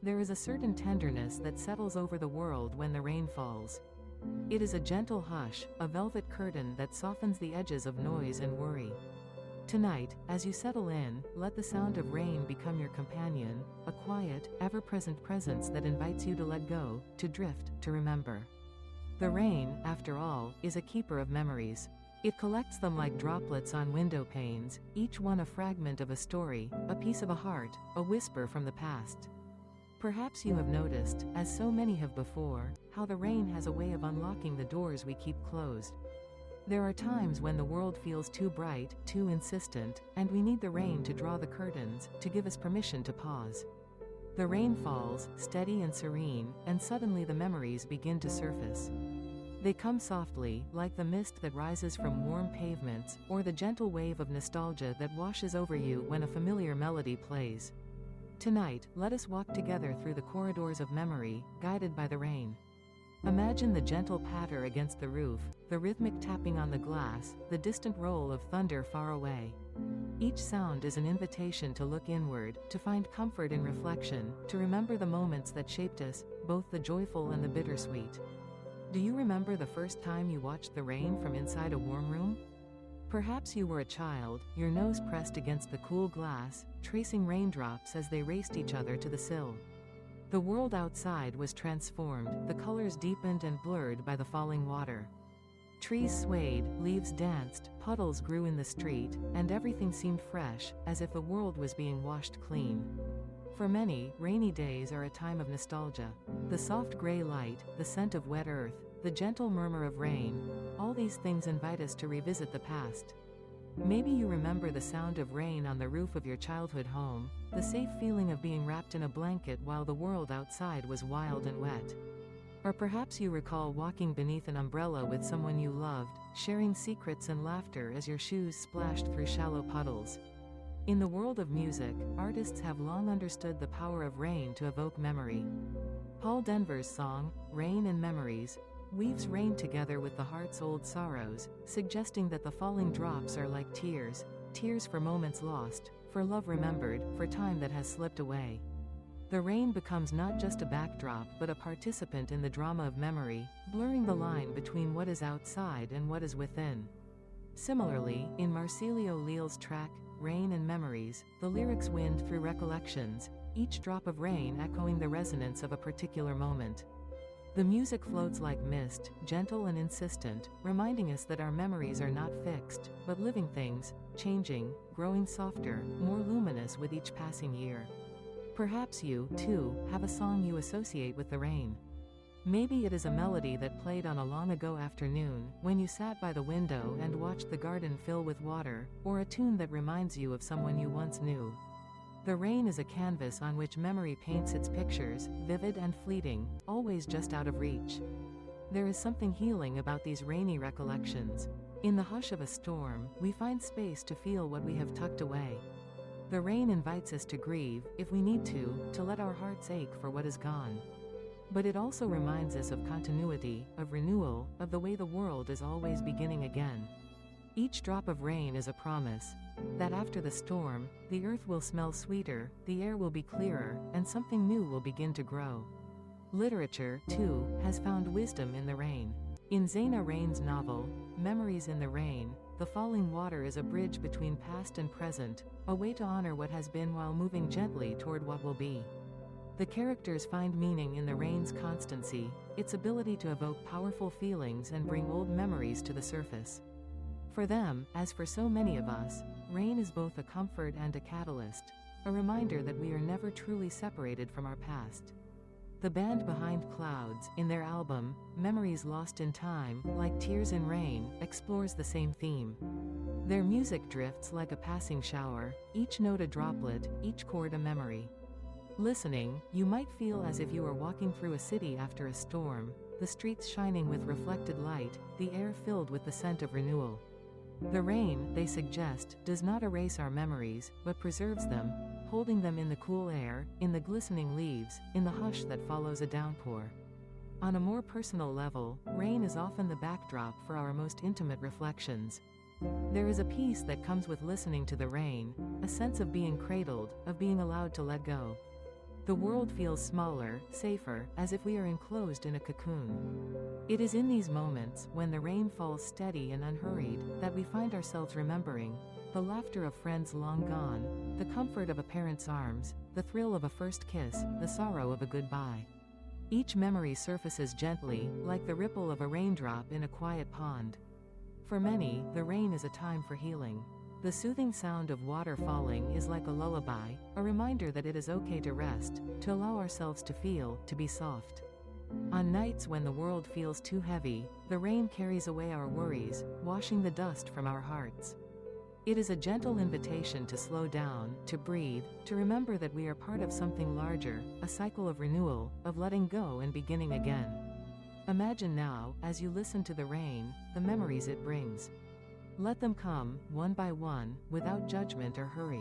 There is a certain tenderness that settles over the world when the rain falls. It is a gentle hush, a velvet curtain that softens the edges of noise and worry. Tonight, as you settle in, let the sound of rain become your companion, a quiet, ever-present presence that invites you to let go, to drift, to remember. The rain, after all, is a keeper of memories. It collects them like droplets on window panes, each one a fragment of a story, a piece of a heart, a whisper from the past. Perhaps you have noticed, as so many have before, how the rain has a way of unlocking the doors we keep closed. There are times when the world feels too bright, too insistent, and we need the rain to draw the curtains, to give us permission to pause. The rain falls, steady and serene, and suddenly the memories begin to surface. They come softly, like the mist that rises from warm pavements, or the gentle wave of nostalgia that washes over you when a familiar melody plays. Tonight, let us walk together through the corridors of memory, guided by the rain. Imagine the gentle patter against the roof, the rhythmic tapping on the glass, the distant roll of thunder far away. Each sound is an invitation to look inward, to find comfort in reflection, to remember the moments that shaped us, both the joyful and the bittersweet. Do you remember the first time you watched the rain from inside a warm room? Perhaps you were a child, your nose pressed against the cool glass, tracing raindrops as they raced each other to the sill. The world outside was transformed, the colors deepened and blurred by the falling water. Trees swayed, leaves danced, puddles grew in the street, and everything seemed fresh, as if the world was being washed clean. For many, rainy days are a time of nostalgia. The soft gray light, the scent of wet earth, the gentle murmur of rain, all these things invite us to revisit the past. Maybe you remember the sound of rain on the roof of your childhood home, the safe feeling of being wrapped in a blanket while the world outside was wild and wet. Or perhaps you recall walking beneath an umbrella with someone you loved, sharing secrets and laughter as your shoes splashed through shallow puddles. In the world of music, artists have long understood the power of rain to evoke memory. Paul Denver's song, Rain and Memories, weaves rain together with the heart's old sorrows, suggesting that the falling drops are like tears, tears for moments lost, for love remembered, for time that has slipped away. The rain becomes not just a backdrop but a participant in the drama of memory, blurring the line between what is outside and what is within. Similarly, in Marsilio Leal's track, Rain and Memories, the lyrics wind through recollections, each drop of rain echoing the resonance of a particular moment. The music floats like mist, gentle and insistent, reminding us that our memories are not fixed, but living things, changing, growing softer, more luminous with each passing year. Perhaps you, too, have a song you associate with the rain. Maybe it is a melody that played on a long ago afternoon, when you sat by the window and watched the garden fill with water, or a tune that reminds you of someone you once knew. The rain is a canvas on which memory paints its pictures, vivid and fleeting, always just out of reach. There is something healing about these rainy recollections. In the hush of a storm, we find space to feel what we have tucked away. The rain invites us to grieve, if we need to let our hearts ache for what is gone. But it also reminds us of continuity, of renewal, of the way the world is always beginning again. Each drop of rain is a promise that after the storm, the earth will smell sweeter, the air will be clearer, and something new will begin to grow. Literature, too, has found wisdom in the rain. In Zaina Rain's novel, Memories in the Rain, the falling water is a bridge between past and present, a way to honor what has been while moving gently toward what will be. The characters find meaning in the rain's constancy, its ability to evoke powerful feelings and bring old memories to the surface. For them, as for so many of us, rain is both a comfort and a catalyst, a reminder that we are never truly separated from our past. The band Behind Clouds, in their album, Memories Lost in Time, Like Tears in Rain, explores the same theme. Their music drifts like a passing shower, each note a droplet, each chord a memory. Listening, you might feel as if you are walking through a city after a storm, the streets shining with reflected light, the air filled with the scent of renewal. The rain, they suggest, does not erase our memories, but preserves them, holding them in the cool air, in the glistening leaves, in the hush that follows a downpour. On a more personal level, rain is often the backdrop for our most intimate reflections. There is a peace that comes with listening to the rain, a sense of being cradled, of being allowed to let go. The world feels smaller, safer, as if we are enclosed in a cocoon. It is in these moments, when the rain falls steady and unhurried, that we find ourselves remembering the laughter of friends long gone, the comfort of a parent's arms, the thrill of a first kiss, the sorrow of a goodbye. Each memory surfaces gently, like the ripple of a raindrop in a quiet pond. For many, the rain is a time for healing. The soothing sound of water falling is like a lullaby, a reminder that it is okay to rest, to allow ourselves to feel, to be soft. On nights when the world feels too heavy, the rain carries away our worries, washing the dust from our hearts. It is a gentle invitation to slow down, to breathe, to remember that we are part of something larger, a cycle of renewal, of letting go and beginning again. Imagine now, as you listen to the rain, the memories it brings. Let them come, one by one, without judgment or hurry.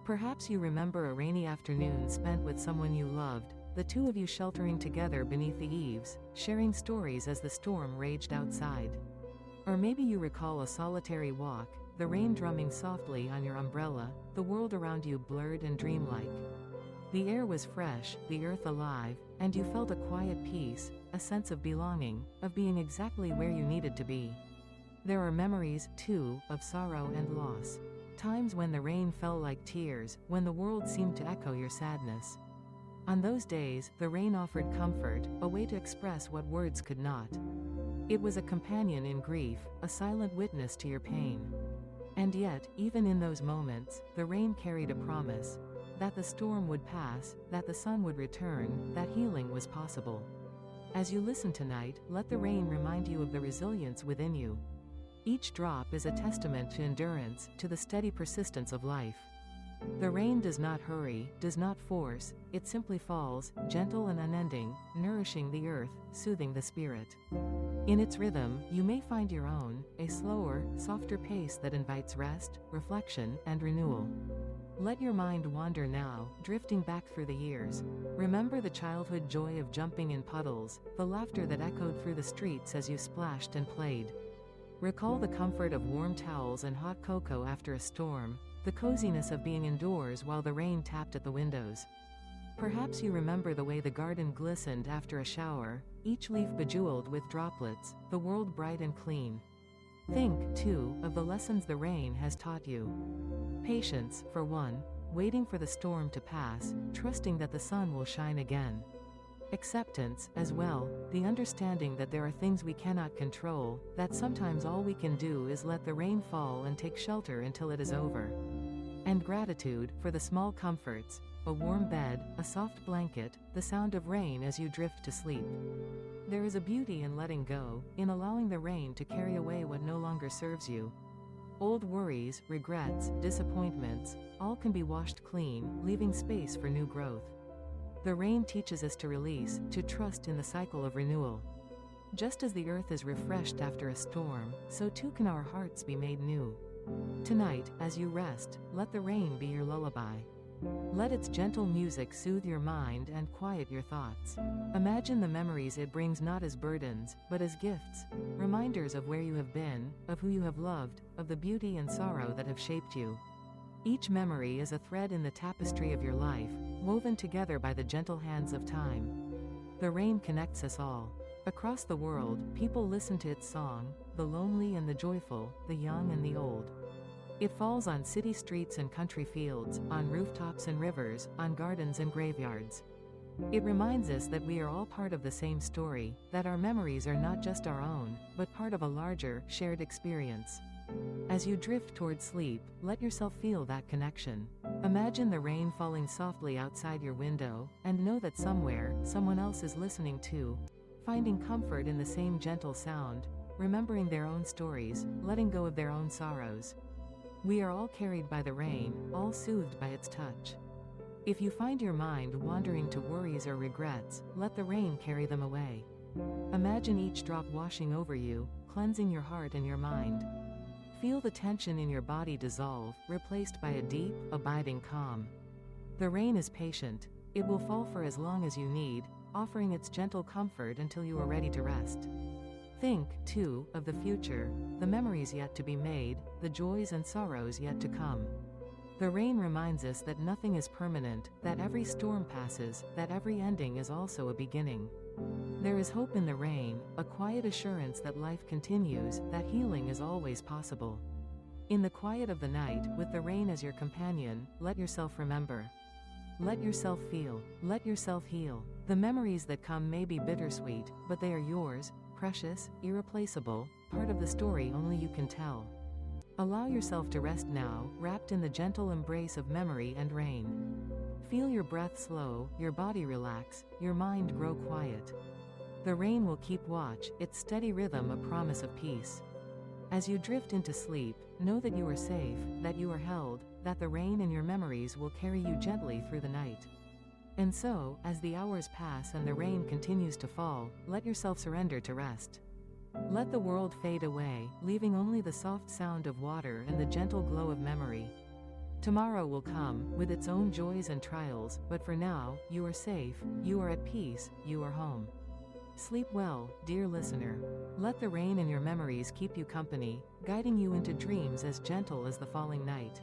Perhaps you remember a rainy afternoon spent with someone you loved, the two of you sheltering together beneath the eaves, sharing stories as the storm raged outside. Or maybe you recall a solitary walk, the rain drumming softly on your umbrella, the world around you blurred and dreamlike. The air was fresh, the earth alive, and you felt a quiet peace, a sense of belonging, of being exactly where you needed to be. There are memories, too, of sorrow and loss. Times when the rain fell like tears, when the world seemed to echo your sadness. On those days, the rain offered comfort, a way to express what words could not. It was a companion in grief, a silent witness to your pain. And yet, even in those moments, the rain carried a promise. That the storm would pass, that the sun would return, that healing was possible. As you listen tonight, let the rain remind you of the resilience within you. Each drop is a testament to endurance, to the steady persistence of life. The rain does not hurry, does not force, it simply falls, gentle and unending, nourishing the earth, soothing the spirit. In its rhythm, you may find your own, a slower, softer pace that invites rest, reflection, and renewal. Let your mind wander now, drifting back through the years. Remember the childhood joy of jumping in puddles, the laughter that echoed through the streets as you splashed and played. Recall the comfort of warm towels and hot cocoa after a storm, the coziness of being indoors while the rain tapped at the windows. Perhaps you remember the way the garden glistened after a shower, each leaf bejeweled with droplets, the world bright and clean. Think, too, of the lessons the rain has taught you. Patience, for one, waiting for the storm to pass, trusting that the sun will shine again. Acceptance, as well, the understanding that there are things we cannot control, that sometimes all we can do is let the rain fall and take shelter until it is over. And gratitude, for the small comforts, a warm bed, a soft blanket, the sound of rain as you drift to sleep. There is a beauty in letting go, in allowing the rain to carry away what no longer serves you. Old worries, regrets, disappointments, all can be washed clean, leaving space for new growth. The rain teaches us to release, to trust in the cycle of renewal. Just as the earth is refreshed after a storm, so too can our hearts be made new. Tonight, as you rest, let the rain be your lullaby. Let its gentle music soothe your mind and quiet your thoughts. Imagine the memories it brings not as burdens, but as gifts, reminders of where you have been, of who you have loved, of the beauty and sorrow that have shaped you. Each memory is a thread in the tapestry of your life, woven together by the gentle hands of time. The rain connects us all. Across the world, people listen to its song, the lonely and the joyful, the young and the old. It falls on city streets and country fields, on rooftops and rivers, on gardens and graveyards. It reminds us that we are all part of the same story, that our memories are not just our own, but part of a larger, shared experience. As you drift toward sleep, let yourself feel that connection. Imagine the rain falling softly outside your window, and know that somewhere, someone else is listening too, finding comfort in the same gentle sound, remembering their own stories, letting go of their own sorrows. We are all carried by the rain, all soothed by its touch. If you find your mind wandering to worries or regrets, let the rain carry them away. Imagine each drop washing over you, cleansing your heart and your mind. Feel the tension in your body dissolve, replaced by a deep, abiding calm. The rain is patient. It will fall for as long as you need, offering its gentle comfort until you are ready to rest. Think, too, of the future, the memories yet to be made, the joys and sorrows yet to come. The rain reminds us that nothing is permanent, that every storm passes, that every ending is also a beginning. There is hope in the rain, a quiet assurance that life continues, that healing is always possible. In the quiet of the night, with the rain as your companion, let yourself remember. Let yourself feel. Let yourself heal. The memories that come may be bittersweet, but they are yours, precious, irreplaceable, part of the story only you can tell. Allow yourself to rest now, wrapped in the gentle embrace of memory and rain. Feel your breath slow, your body relax, your mind grow quiet. The rain will keep watch, its steady rhythm a promise of peace. As you drift into sleep, know that you are safe, that you are held, that the rain and your memories will carry you gently through the night. And so, as the hours pass and the rain continues to fall, let yourself surrender to rest. Let the world fade away, leaving only the soft sound of water and the gentle glow of memory. Tomorrow will come, with its own joys and trials, but for now, you are safe, you are at peace, you are home. Sleep well, dear listener. Let the rain and your memories keep you company, guiding you into dreams as gentle as the falling night.